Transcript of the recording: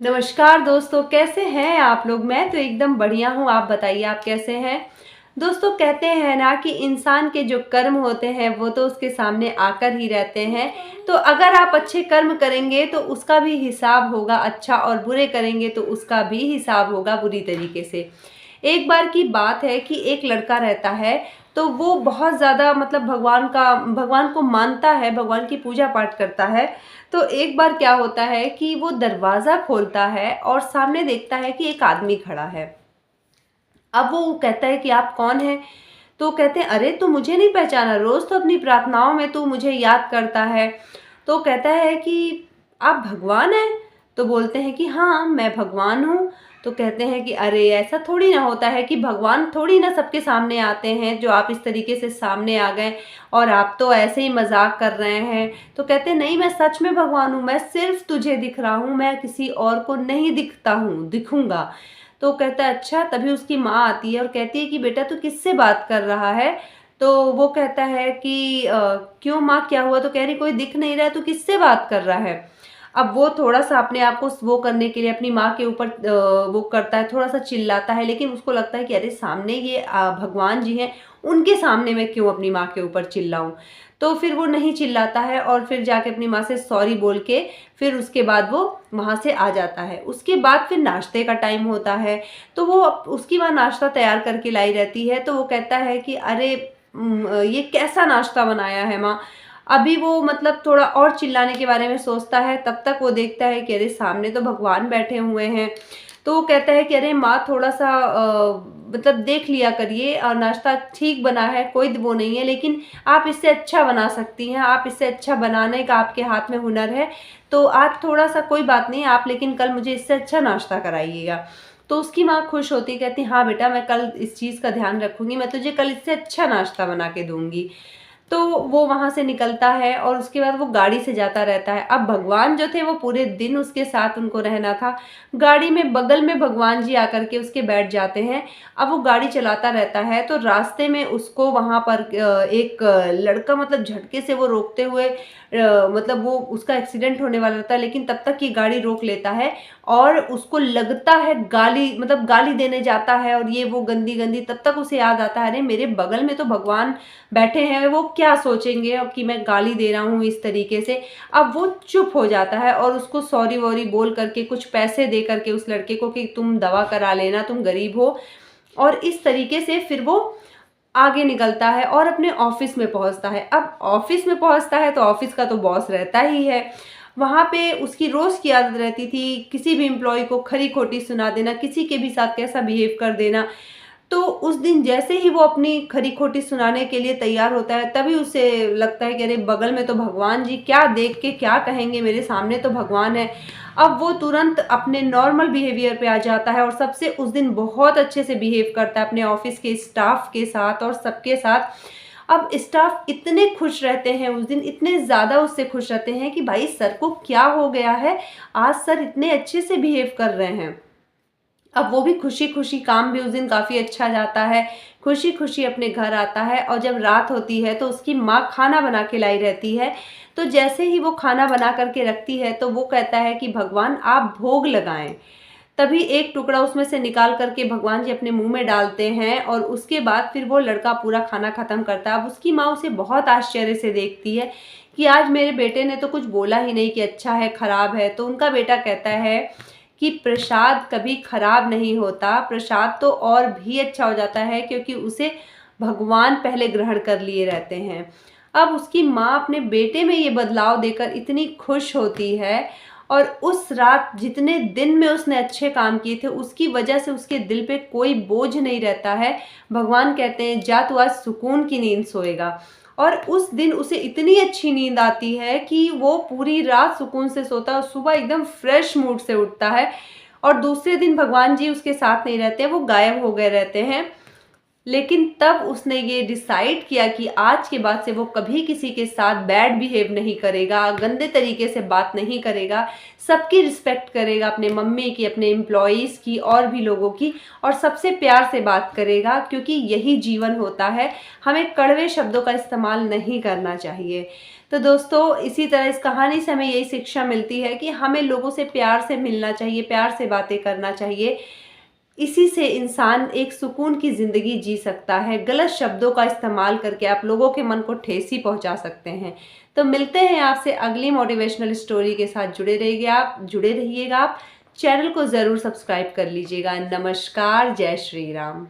नमस्कार दोस्तों, कैसे हैं आप लोग। मैं तो एकदम बढ़िया हूँ। आप बताइए, आप कैसे हैं। दोस्तों, कहते हैं ना कि इंसान के जो कर्म होते हैं वो तो उसके सामने आकर ही रहते हैं। तो अगर आप अच्छे कर्म करेंगे तो उसका भी हिसाब होगा अच्छा, और बुरे करेंगे तो उसका भी हिसाब होगा बुरी तरीके से। एक बार की बात है कि एक लड़का रहता है, तो वो बहुत ज़्यादा मतलब भगवान को मानता है, भगवान की पूजा पाठ करता है। तो एक बार क्या होता है कि वो दरवाज़ा खोलता है और सामने देखता है कि एक आदमी खड़ा है। अब वो कहता है कि आप कौन हैं? तो कहते हैं, अरे तू मुझे नहीं पहचाना, रोज़ तो अपनी प्रार्थनाओं में तू मुझे याद करता है। तो कहता है कि आप भगवान हैं? तो बोलते हैं कि हाँ, मैं भगवान हूँ। तो कहते हैं कि अरे ऐसा थोड़ी ना होता है कि भगवान थोड़ी ना सबके सामने आते हैं, जो आप इस तरीके से सामने आ गए और आप तो ऐसे ही मज़ाक कर रहे हैं। तो कहते हैं, नहीं, मैं सच में भगवान हूँ, मैं सिर्फ़ तुझे दिख रहा हूँ, मैं किसी और को नहीं दिखता हूँ, दिखूँगा। तो कहता है, अच्छा। तभी उसकी माँ आती है और कहती है कि बेटा तू किससे बात कर रहा है? तो वो कहता है कि क्यों माँ, क्या हुआ? तो कह रही, कोई दिख नहीं रहा है, तू किससे बात कर रहा है? अब वो थोड़ा-सा अपने आप को वो करने के लिए अपनी माँ के ऊपर वो करता है, थोड़ा-सा चिल्लाता है, लेकिन उसको लगता है कि अरे सामने ये भगवान जी हैं, उनके सामने मैं क्यों अपनी माँ के ऊपर चिल्लाऊँ? तो फिर वो नहीं चिल्लाता है और फिर जाके अपनी माँ से सॉरी बोल के फिर उसके बाद वो वहाँ से आ जाता है। उसके बाद फिर नाश्ते का टाइम होता है, तो वो उसकी माँ नाश्ता तैयार करके लाई रहती है, तो वो कहता है कि अरे ये कैसा नाश्ता बनाया है माँ? अभी वो मतलब थोड़ा और चिल्लाने के बारे में सोचता है, तब तक वो देखता है कि अरे सामने तो भगवान बैठे हुए हैं। तो वो कहता है कि अरे माँ, थोड़ा-सा मतलब देख लिया करिए, और नाश्ता ठीक बना है, कोई वो नहीं है, लेकिन आप इससे अच्छा बना सकती हैं, आप इससे अच्छा बनाने का आपके हाथ में हुनर है। तो आज थोड़ा-सा कोई बात नहीं, आप लेकिन कल मुझे इससे अच्छा नाश्ता कराइएगा। तो उसकी माँ खुश होती है, कहती, हाँ बेटा, मैं कल इस चीज़ का ध्यान रखूँगी, मैं तुझे कल इससे अच्छा नाश्ता बना के दूँगी। तो वो वहाँ से निकलता है और उसके बाद वो गाड़ी से जाता रहता है। अब भगवान जो थे वो पूरे दिन उसके साथ उनको रहना था। गाड़ी में बगल में भगवान जी आकर के उसके बैठ जाते हैं। अब वो गाड़ी चलाता रहता है, तो रास्ते में उसको वहाँ पर एक लड़का मतलब झटके से वो रोकते हुए मतलब वो उसका एक्सीडेंट होने वाला रहता है, लेकिन तब तक ये गाड़ी रोक लेता है और उसको लगता है गाली, मतलब गाली देने जाता है, और ये वो गंदी-गंदी, तब तक उसे याद आता है, अरे मेरे बगल में तो भगवान बैठे हैं, वो क्या सोचेंगे अब कि मैं गाली दे रहा हूँ इस तरीके से। अब वो चुप हो जाता है और उसको सॉरी वॉरी बोल करके कुछ पैसे दे करके उस लड़के को कि तुम दवा करा लेना, तुम गरीब हो, और इस तरीके से फिर वो आगे निकलता है और अपने ऑफिस में पहुंचता है। अब ऑफिस में पहुंचता है तो ऑफिस का तो बॉस रहता ही है। वहाँ पे उसकी रोज़ की आदत रहती थी किसी भी एम्प्लॉय को खरी-खोटी सुना देना, किसी के भी साथ कैसा बिहेव कर देना। तो उस दिन जैसे ही वो अपनी खरी-खोटी सुनाने के लिए तैयार होता है, तभी उसे लगता है कि अरे बगल में तो भगवान जी, क्या देख के क्या कहेंगे, मेरे सामने तो भगवान है। अब वो तुरंत अपने नॉर्मल बिहेवियर पे आ जाता है और सबसे उस दिन बहुत अच्छे से बिहेव करता है अपने ऑफ़िस के स्टाफ के साथ और सबके साथ। अब स्टाफ इतने खुश रहते हैं उस दिन, इतने ज़्यादा उससे खुश रहते हैं कि भाई सर को क्या हो गया है, आज सर इतने अच्छे से बिहेव कर रहे हैं। अब वो भी खुशी-खुशी, काम भी उस दिन काफ़ी अच्छा जाता है, खुशी-खुशी अपने घर आता है, और जब रात होती है तो उसकी माँ खाना बना के लाई रहती है। तो जैसे ही वो खाना बना कर के रखती है तो वो कहता है कि भगवान आप भोग लगाएँ। तभी एक टुकड़ा उसमें से निकाल कर के भगवान जी अपने मुँह में डालते हैं और उसके बाद फिर वो लड़का पूरा खाना ख़त्म करता है। अब उसकी माँ उसे बहुत आश्चर्य से देखती है कि आज मेरे बेटे ने तो कुछ बोला ही नहीं कि अच्छा है, खराब है। तो उनका बेटा कहता है कि प्रसाद कभी खराब नहीं होता, प्रसाद तो और भी अच्छा हो जाता है क्योंकि उसे भगवान पहले ग्रहण कर लिए रहते हैं। अब उसकी माँ अपने बेटे में ये बदलाव देखकर इतनी खुश होती है, और उस रात जितने दिन में उसने अच्छे काम किए थे उसकी वजह से उसके दिल पे कोई बोझ नहीं रहता है। भगवान कहते हैं, जा तू आज सुकून की नींद सोएगा। और उस दिन उसे इतनी अच्छी नींद आती है कि वो पूरी रात सुकून से सोता है और सुबह एकदम फ्रेश मूड से उठता है। और दूसरे दिन भगवान जी उसके साथ नहीं रहते हैं, वो गायब हो गए रहते हैं। लेकिन तब उसने ये डिसाइड किया कि आज के बाद से वो कभी किसी के साथ बैड बिहेव नहीं करेगा, गंदे तरीके से बात नहीं करेगा, सबकी रिस्पेक्ट करेगा, अपने मम्मी की, अपने एम्प्लॉइज़ की और भी लोगों की, और सबसे प्यार से बात करेगा, क्योंकि यही जीवन होता है, हमें कड़वे शब्दों का इस्तेमाल नहीं करना चाहिए। तो दोस्तों इसी तरह इस कहानी से हमें यही शिक्षा मिलती है कि हमें लोगों से प्यार से मिलना चाहिए, प्यार से बातें करना चाहिए। इसी से इंसान एक सुकून की ज़िंदगी जी सकता है। गलत शब्दों का इस्तेमाल करके आप लोगों के मन को ठेस ही पहुंचा सकते हैं। तो मिलते हैं आपसे अगली मोटिवेशनल स्टोरी के साथ। जुड़े रहिएगा आप। चैनल को ज़रूर सब्सक्राइब कर लीजिएगा। नमस्कार, जय श्री राम।